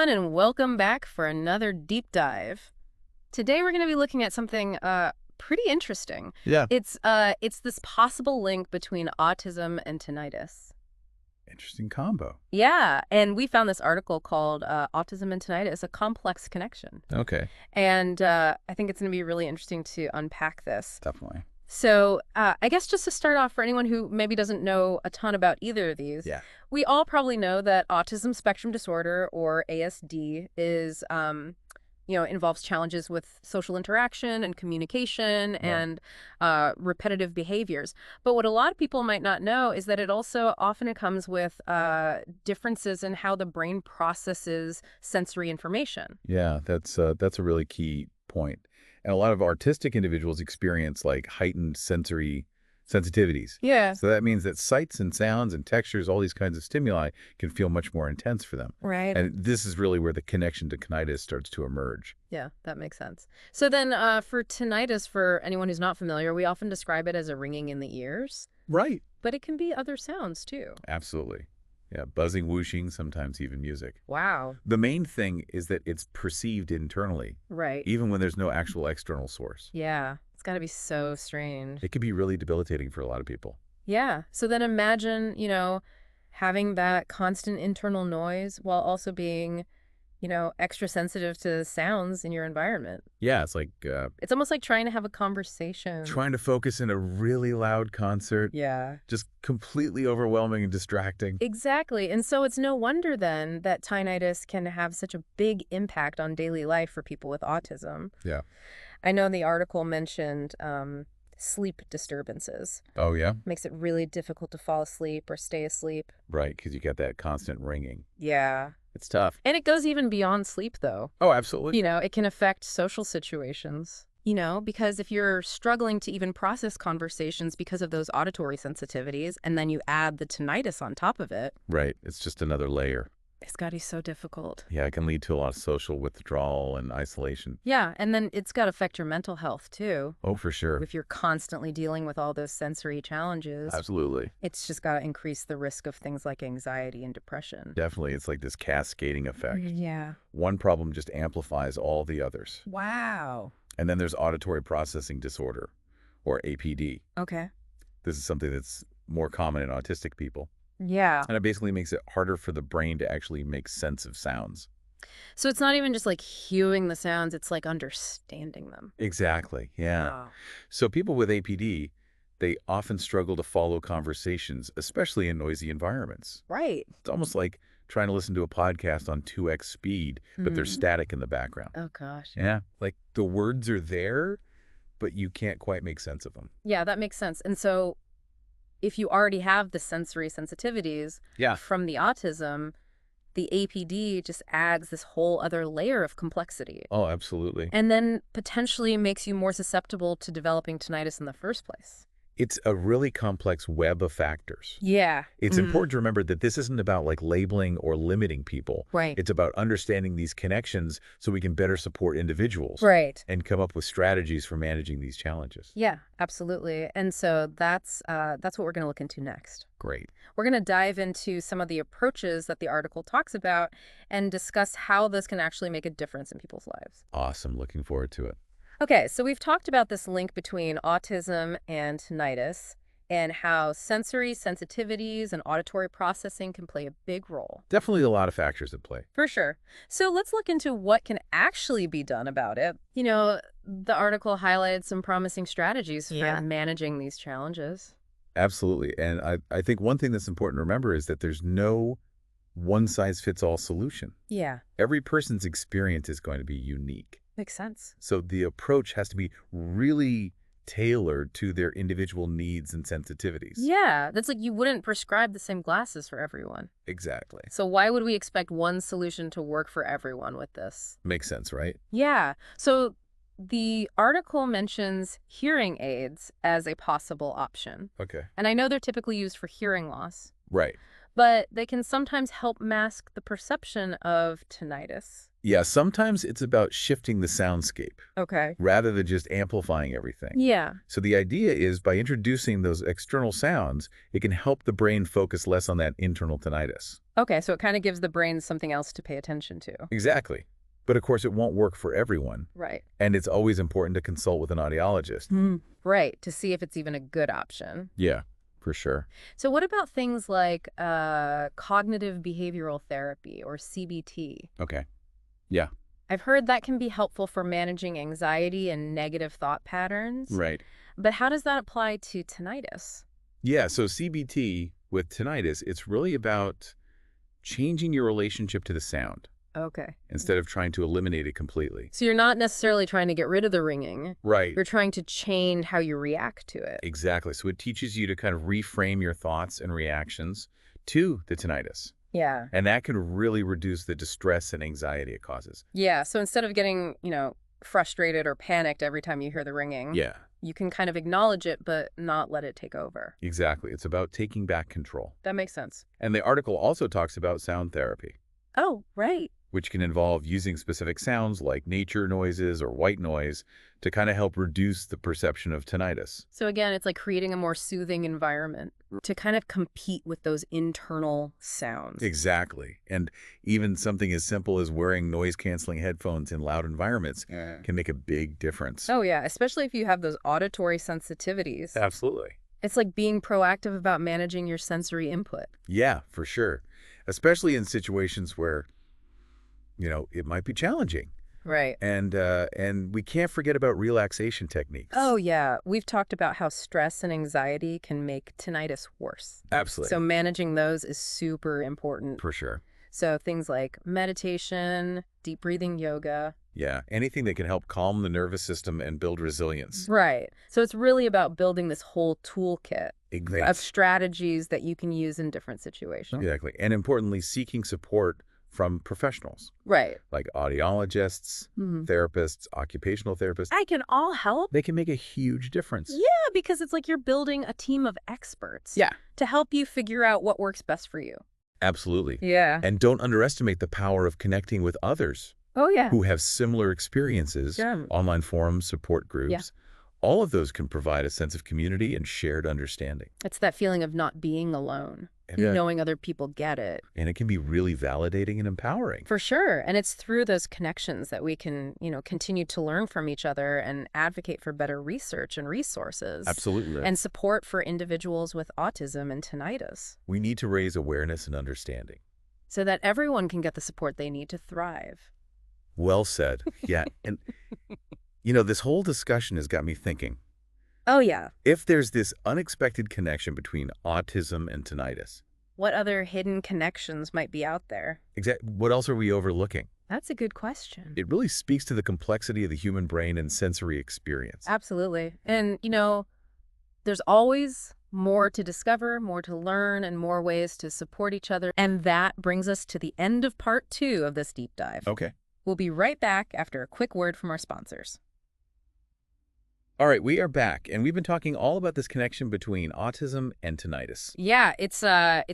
everyone, and welcome back for another deep dive. Today we're going to be looking at something pretty interesting. Yeah. It's this possible link between autism and tinnitus. Interesting combo. Yeah, and we found this article called Autism and Tinnitus, a Complex Connection. Okay. And I think it's going to be really interesting to unpack this. Definitely. So I guess just to start off, for anyone who maybe doesn't know a ton about either of these, Yeah. we all probably know that autism spectrum disorder, or ASD, is, involves challenges with social interaction and communication and repetitive behaviors. But what a lot of people might not know is that it also often comes with differences in how the brain processes sensory information. Yeah, that's a really key point. And a lot of artistic individuals experience like heightened sensory sensitivities. Yeah. So that means that sights and sounds and textures, all these kinds of stimuli can feel much more intense for them. Right. And this is really where the connection to tinnitus starts to emerge. Yeah, that makes sense. So then for tinnitus, for anyone who's not familiar, we often describe it as a ringing in the ears, Right. but it can be other sounds too. Absolutely. Yeah, buzzing, whooshing, sometimes even music. Wow. The main thing is that it's perceived internally, Right. even when there's no actual external source. Yeah. It's got to be so strange. It can be really debilitating for a lot of people. Yeah. So then imagine, having that constant internal noise while also being, extra sensitive to sounds in your environment. Yeah, it's like It's almost like trying to have a conversation. trying to focus in a really loud concert, Yeah. just completely overwhelming and distracting. Exactly. And so it's no wonder then that tinnitus can have such a big impact on daily life for people with autism. Yeah. I know the article mentioned sleep disturbances. Oh, yeah? Makes it really difficult to fall asleep or stay asleep. Right, because you get that constant ringing. Yeah. It's tough. And it goes even beyond sleep, though. Oh, absolutely. It can affect social situations. Because if you're struggling to even process conversations because of those auditory sensitivities, and then you add the tinnitus on top of it, Right, it's just another layer. it's got to be so difficult. Yeah, it can lead to a lot of social withdrawal and isolation. Yeah, and then it's got to affect your mental health, too. Oh, for sure. If you're constantly dealing with all those sensory challenges, Absolutely. it's just got to increase the risk of things like anxiety and depression. Definitely, it's like this cascading effect. Yeah. One problem just amplifies all the others. Wow. And then there's auditory processing disorder, or APD. Okay. This is something that's more common in autistic people. Yeah. And it basically makes it harder for the brain to actually make sense of sounds. So it's not even just like hearing the sounds, it's like understanding them. Exactly, yeah. Wow. So people with APD, they often struggle to follow conversations, especially in noisy environments. Right. It's almost like trying to listen to a podcast on 2x speed, but there's static in the background. Oh, gosh. Yeah, like the words are there, but you can't quite make sense of them. Yeah, that makes sense. And so if you already have the sensory sensitivities Yeah. from the autism, the APD just adds this whole other layer of complexity. Oh, absolutely. And then potentially makes you more susceptible to developing tinnitus in the first place. It's a really complex web of factors. Yeah. It's important to remember that this isn't about like labeling or limiting people. Right. It's about understanding these connections so we can better support individuals Right. and come up with strategies for managing these challenges. Yeah, absolutely. And so that's what we're going to look into next. Great. We're going to dive into some of the approaches that the article talks about and discuss how this can actually make a difference in people's lives. Awesome. Looking forward to it. Okay, so we've talked about this link between autism and tinnitus and how sensory sensitivities and auditory processing can play a big role. Definitely a lot of factors at play. For sure. So let's look into what can actually be done about it. The article highlighted some promising strategies for managing these challenges. Absolutely. And I think one thing that's important to remember is that there's no one-size-fits-all solution. Yeah, Every person's experience is going to be unique. makes sense. So the approach has to be really tailored to their individual needs and sensitivities. Yeah, that's like you wouldn't prescribe the same glasses for everyone. Exactly. So why would we expect one solution to work for everyone with this? Makes sense, right? Yeah. So the article mentions hearing aids as a possible option. Okay. And I know they're typically used for hearing loss, Right. but they can sometimes help mask the perception of tinnitus. Yeah, sometimes it's about shifting the soundscape Okay. rather than just amplifying everything. Yeah. So the idea is by introducing those external sounds, it can help the brain focus less on that internal tinnitus. Okay, so it kind of gives the brain something else to pay attention to. Exactly. But of course, it won't work for everyone, Right. and it's always important to consult with an audiologist. Right, to see if it's even a good option. Yeah, for sure. So what about things like cognitive behavioral therapy or CBT? Okay. Yeah. I've heard that can be helpful for managing anxiety and negative thought patterns. Right. But how does that apply to tinnitus? Yeah, so CBT with tinnitus, it's really about changing your relationship to the sound Okay. instead of trying to eliminate it completely. So you're not necessarily trying to get rid of the ringing. Right. You're trying to change how you react to it. Exactly. So it teaches you to kind of reframe your thoughts and reactions to the tinnitus. Yeah. And that can really reduce the distress and anxiety it causes. Yeah, so instead of getting, frustrated or panicked every time you hear the ringing, Yeah, you can kind of acknowledge it but not let it take over. exactly. It's about taking back control. That makes sense. And the article also talks about sound therapy, Oh, right. which can involve using specific sounds like nature noises or white noise to kind of help reduce the perception of tinnitus. So again, it's like creating a more soothing environment to kind of compete with those internal sounds. Exactly. And even something as simple as wearing noise-canceling headphones in loud environments can make a big difference. Oh, yeah, especially if you have those auditory sensitivities. Absolutely. It's like being proactive about managing your sensory input. Yeah, for sure. Especially in situations where, it might be challenging. Right. And we can't forget about relaxation techniques. Oh, yeah. We've talked about how stress and anxiety can make tinnitus worse. Absolutely. So managing those is super important. For sure. So things like meditation, deep breathing yoga. Yeah, anything that can help calm the nervous system and build resilience. Right. So it's really about building this whole toolkit of Exactly. strategies that you can use in different situations. Exactly. And importantly, seeking support from professionals Right. like audiologists, therapists, occupational therapists. I can all help. They can make a huge difference. Yeah, because it's like you're building a team of experts. Yeah. To help you figure out what works best for you. Absolutely. Yeah. And don't underestimate the power of connecting with others Oh, yeah. who have similar experiences, Yeah. online forums, support groups. Yeah. All of those can provide a sense of community and shared understanding. It's that feeling of not being alone. Yeah. Knowing other people get it. And it can be really validating and empowering. For sure. And it's through those connections that we can, continue to learn from each other and advocate for better research and resources. Absolutely. And support for individuals with autism and tinnitus. We need to raise awareness and understanding. So that everyone can get the support they need to thrive. Well said. Yeah. And, this whole discussion has got me thinking. Oh, yeah. If there's this unexpected connection between autism and tinnitus, What other hidden connections might be out there? what else are we overlooking? That's a good question. It really speaks to the complexity of the human brain and sensory experience. Absolutely. And, there's always more to discover, more to learn, and more ways to support each other. And that brings us to the end of part 2 of this deep dive. Okay. We'll be right back after a quick word from our sponsors. All right, we are back, and we've been talking all about this connection between autism and tinnitus. Yeah, it's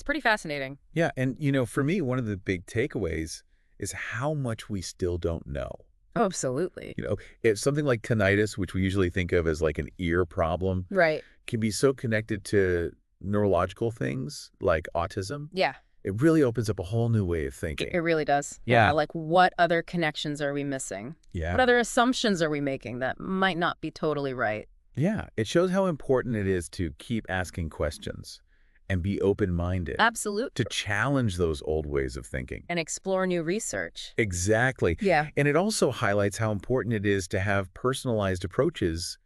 pretty fascinating. Yeah, and, for me, one of the big takeaways is how much we still don't know. Oh, absolutely. It's something like tinnitus, which we usually think of as like an ear problem, Right. can be so connected to neurological things like autism. Yeah, It really opens up a whole new way of thinking. it really does. Yeah. Like, what other connections are we missing? Yeah. What other assumptions are we making that might not be totally right? Yeah. It shows how important it is to keep asking questions and be open-minded, Absolutely. to challenge those old ways of thinking. And explore new research. Exactly. Yeah. And it also highlights how important it is to have personalized approaches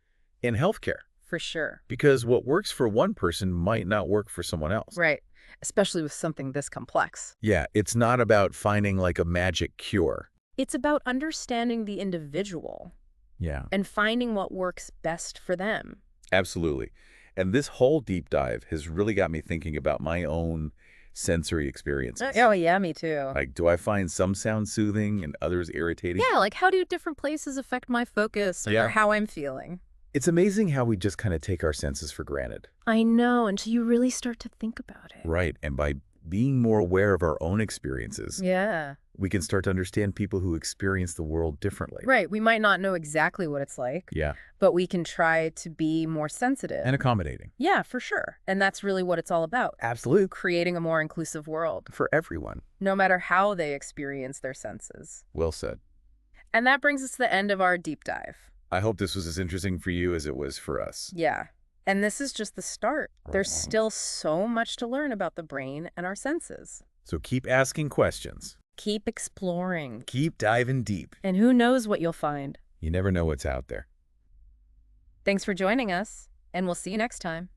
in healthcare, For sure. because what works for one person might not work for someone else. Right. Especially with something this complex. Yeah, it's not about finding like a magic cure. It's about understanding the individual Yeah, and finding what works best for them. absolutely. And this whole deep dive has really got me thinking about my own sensory experiences. Oh, yeah, me too. Like, do I find some sounds soothing and others irritating? Yeah, like how do different places affect my focus Yeah. or how I'm feeling? It's amazing how we just kind of take our senses for granted. I know, until you really start to think about it. Right. And by being more aware of our own experiences, Yeah. we can start to understand people who experience the world differently. Right. We might not know exactly what it's like, Yeah. but we can try to be more sensitive. And accommodating. Yeah, for sure. And that's really what it's all about. Absolutely. Creating a more inclusive world, For everyone. no matter how they experience their senses. Well said. And that brings us to the end of our deep dive. I hope this was as interesting for you as it was for us. Yeah. And this is just the start. There's still so much to learn about the brain and our senses. So keep asking questions. Keep exploring. Keep diving deep. And who knows what you'll find. You never know what's out there. Thanks for joining us, and we'll see you next time.